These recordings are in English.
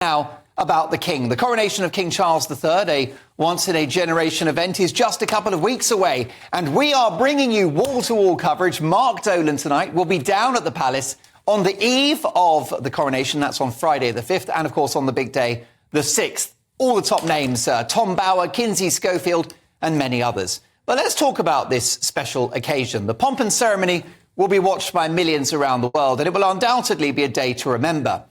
Now about the King. The coronation of King Charles III, a once-in-a-generation event, is just a couple of weeks away. And we are bringing you wall-to-wall coverage. Mark Dolan tonight will be down at the palace on the eve of the coronation. That's on Friday the 5th, and, of course, on the big day, the 6th. All the top names, Tom Bower, Kinsey Schofield, and many others. But let's talk about this special occasion. The pomp and ceremony will be watched by millions around the world, and it will undoubtedly be a day to remember.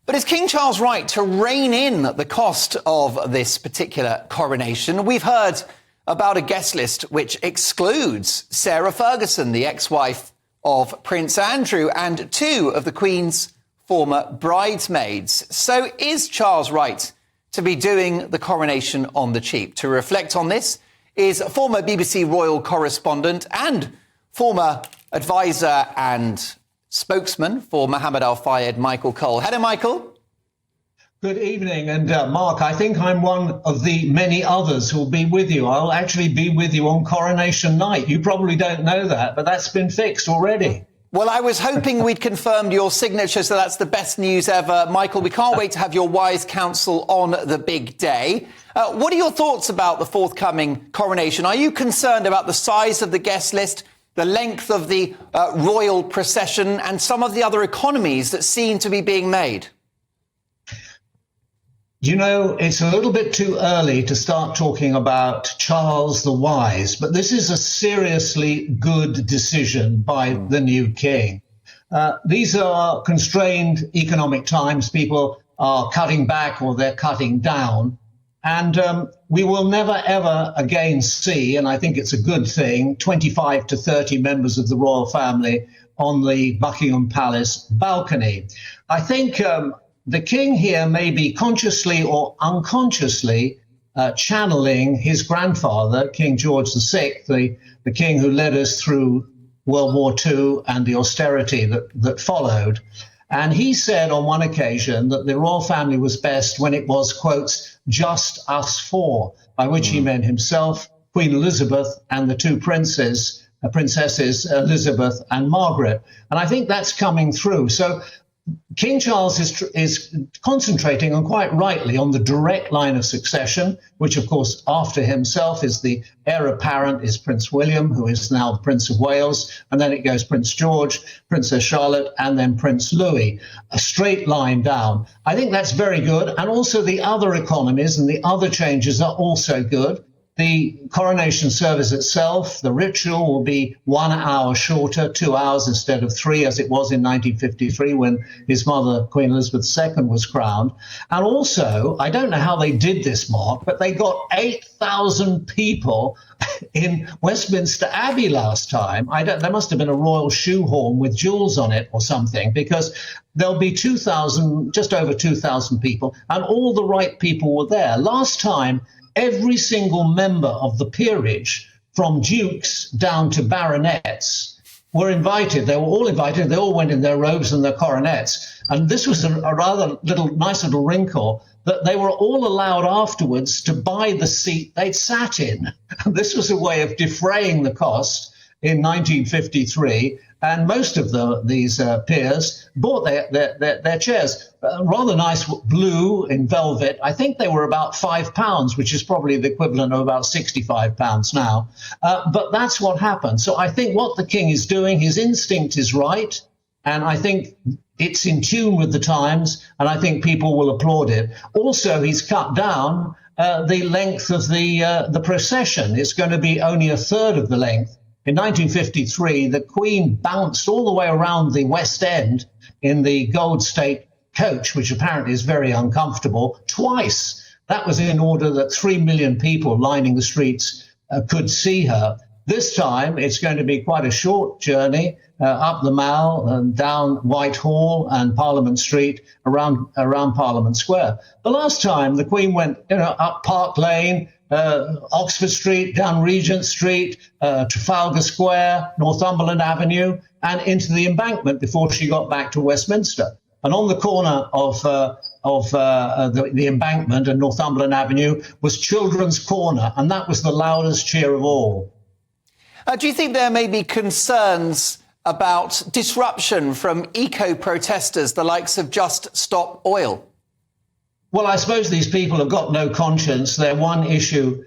But is King Charles right to rein in the cost of this particular coronation? We've heard about a guest list which excludes Sarah Ferguson, the ex-wife of Prince Andrew, and two of the Queen's former bridesmaids. So is Charles right to be doing the coronation on the cheap? To reflect on this is former BBC royal correspondent and former advisor and spokesman for Mohammed Al Fayed, Michael Cole. Hello, Michael. Good evening. And Mark, I think I'm one of the many others who'll be with you. I'll actually be with you on coronation night. You probably don't know that, but that's been fixed already. Well, I was hoping we'd confirmed your signature, so that's the best news ever. Michael, we can't wait to have your wise counsel on the big day. What are your thoughts about the forthcoming coronation? Are you concerned about the size of the guest list, the length of the royal procession, and some of the other economies that seem to be being made? You know, it's a little bit too early to start talking about Charles the Wise, but this is a seriously good decision by the new king. These are constrained economic times. People are cutting back or they're cutting down. And we will never, ever again see, and I think it's a good thing, 25 to 30 members of the royal family on the Buckingham Palace balcony. I think the king here may be consciously or unconsciously channeling his grandfather, King George VI, the king who led us through World War II and the austerity that followed. And he said on one occasion that the royal family was best when it was, quotes, just us four, by which he meant himself, Queen Elizabeth, and the two princesses, Elizabeth and Margaret. And I think that's coming through. So King Charles is concentrating, and quite rightly, on the direct line of succession, which, of course, after himself is the heir apparent is Prince William, who is now the Prince of Wales, and then it goes Prince George, Princess Charlotte, and then Prince Louis, a straight line down. I think that's very good, and also the other economies and the other changes are also good. The coronation service itself, the ritual, will be 1 hour shorter, 2 hours instead of 3, as it was in 1953 when his mother, Queen Elizabeth II, was crowned. And also, I don't know how they did this, Mark, but they got 8,000 people in Westminster Abbey last time. There must have been a royal shoehorn with jewels on it or something, because there'll be 2,000, just over 2,000 people, and all the right people were there. Last time, every single member of the peerage, from dukes down to baronets, were invited. They were all invited. They all went in their robes and their coronets. And this was a rather nice little wrinkle, that they were all allowed afterwards to buy the seat they'd sat in. And this was a way of defraying the cost in 1953. And most of these peers bought their chairs. Rather nice blue in velvet. I think they were about £5, which is probably the equivalent of about £65 now. But that's what happened. So I think what the king is doing, his instinct is right. And I think it's in tune with the times. And I think people will applaud it. Also, he's cut down the length of the procession. It's going to be only a third of the length. In 1953, the Queen bounced all the way around the West End in the Gold State coach, which apparently is very uncomfortable, twice. That was in order that 3 million people lining the streets could see her. This time, it's going to be quite a short journey up the Mall and down Whitehall and Parliament Street, around Parliament Square. The last time, the Queen went up Park Lane, Oxford Street, down Regent Street, Trafalgar Square, Northumberland Avenue, and into the Embankment before she got back to Westminster. And on the corner of the Embankment and Northumberland Avenue was Children's Corner, and that was the loudest cheer of all. Do you think there may be concerns about disruption from eco-protesters, the likes of Just Stop Oil? Well, I suppose these people have got no conscience. They're one issue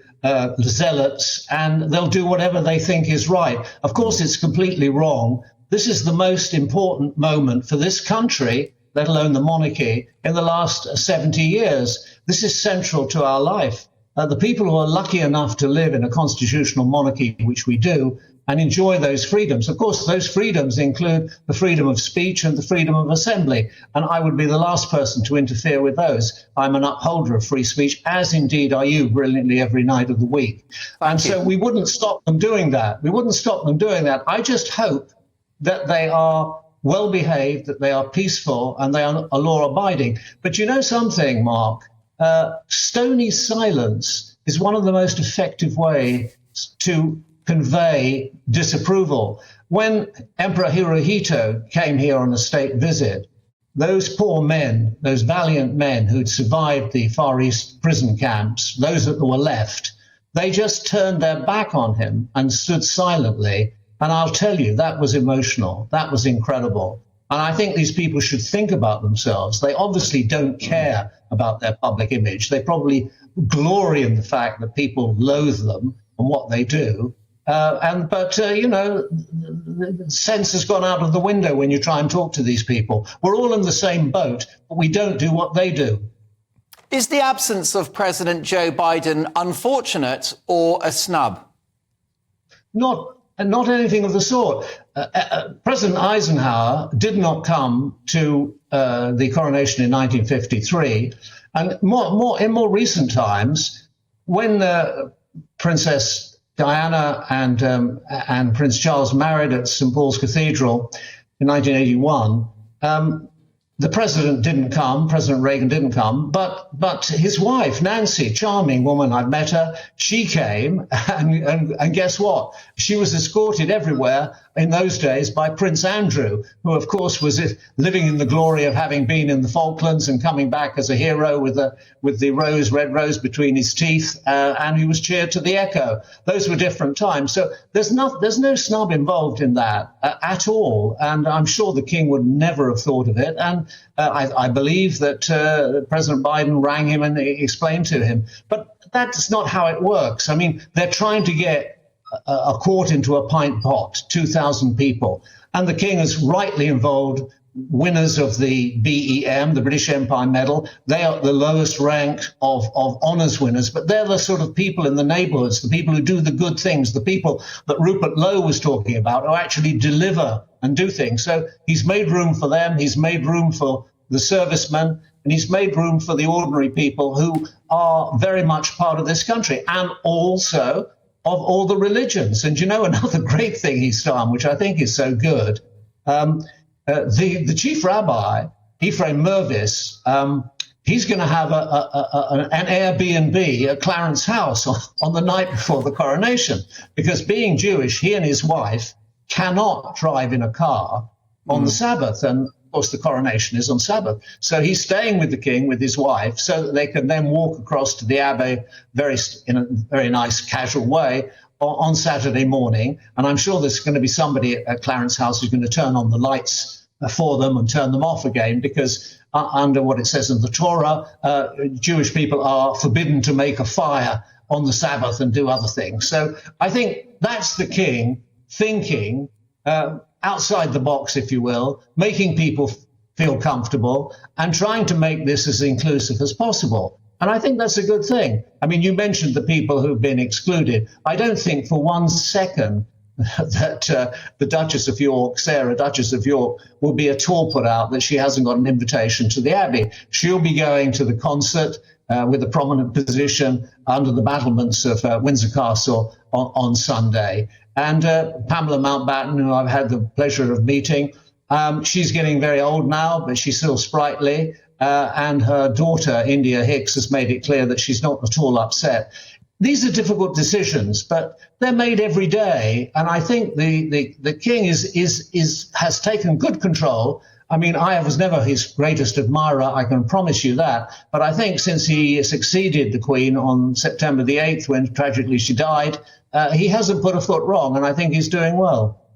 zealots, and they'll do whatever they think is right. Of course, it's completely wrong. This is the most important moment for this country, let alone the monarchy, in the last 70 years. This is central to our life. The people who are lucky enough to live in a constitutional monarchy, which we do, and enjoy those freedoms. Of course, those freedoms include the freedom of speech and the freedom of assembly. And I would be the last person to interfere with those. I'm an upholder of free speech, as indeed are you, brilliantly every night of the week. So we wouldn't stop them doing that. We wouldn't stop them doing that. I just hope that they are well behaved, that they are peaceful, and they are law abiding. But you know something, Mark? Stony silence is one of the most effective ways to convey disapproval. When Emperor Hirohito came here on a state visit, those poor men, those valiant men who'd survived the Far East prison camps, those that were left, they just turned their back on him and stood silently. And I'll tell you, that was emotional. That was incredible. And I think these people should think about themselves. They obviously don't care about their public image. They probably glory in the fact that people loathe them and what they do. But the sense has gone out of the window when you try and talk to these people. We're all in the same boat, but we don't do what they do. Is the absence of President Joe Biden unfortunate or a snub? Not anything of the sort. President Eisenhower did not come to the coronation in 1953. And in more recent times, when Princess Diana and Prince Charles married at St. Paul's Cathedral in 1981. The president didn't come, President Reagan didn't come, but his wife, Nancy, charming woman, I've met her, she came, and guess what? She was escorted everywhere in those days by Prince Andrew, who, of course, was living in the glory of having been in the Falklands and coming back as a hero with the red rose between his teeth, and he was cheered to the echo. Those were different times. So there's no snub involved in that at all, and I'm sure the king would never have thought of it. And I believe that President Biden rang him and explained to him. But that's not how it works. I mean, they're trying to get a quart into a pint pot, 2,000 people. And the king is rightly involved. Winners of the BEM, the British Empire Medal, they are the lowest rank of honours winners, but they're the sort of people in the neighbourhoods, the people who do the good things, the people that Rupert Lowe was talking about, who actually deliver and do things. So he's made room for them, he's made room for the servicemen, and he's made room for the ordinary people who are very much part of this country, and also of all the religions. And you know, another great thing he's done, which I think is so good, the chief rabbi, Ephraim Mervis, he's going to have an Airbnb at Clarence House on the night before the coronation, because being Jewish, he and his wife cannot drive in a car on the Sabbath. And of course, the coronation is on Sabbath. So he's staying with the king, with his wife, so that they can then walk across to the Abbey in a very nice, casual way on Saturday morning. And I'm sure there's going to be somebody at Clarence House who's going to turn on the lights for them and turn them off again, because under what it says in the Torah, Jewish people are forbidden to make a fire on the Sabbath and do other things. So I think that's the king thinking outside the box, if you will, making people feel comfortable and trying to make this as inclusive as possible. And I think that's a good thing. I mean, you mentioned the people who've been excluded. I don't think for 1 second that the Duchess of York, Sarah, Duchess of York, will be at all put out that she hasn't got an invitation to the Abbey. She'll be going to the concert with a prominent position under the battlements of Windsor Castle on Sunday. And Pamela Mountbatten, who I've had the pleasure of meeting, she's getting very old now, but she's still sprightly. And her daughter, India Hicks, has made it clear that she's not at all upset. These are difficult decisions, but they're made every day. And I think the king has taken good control. I mean, I was never his greatest admirer, I can promise you that. But I think since he succeeded the Queen on September the 8th, when tragically she died, he hasn't put a foot wrong, and I think he's doing well.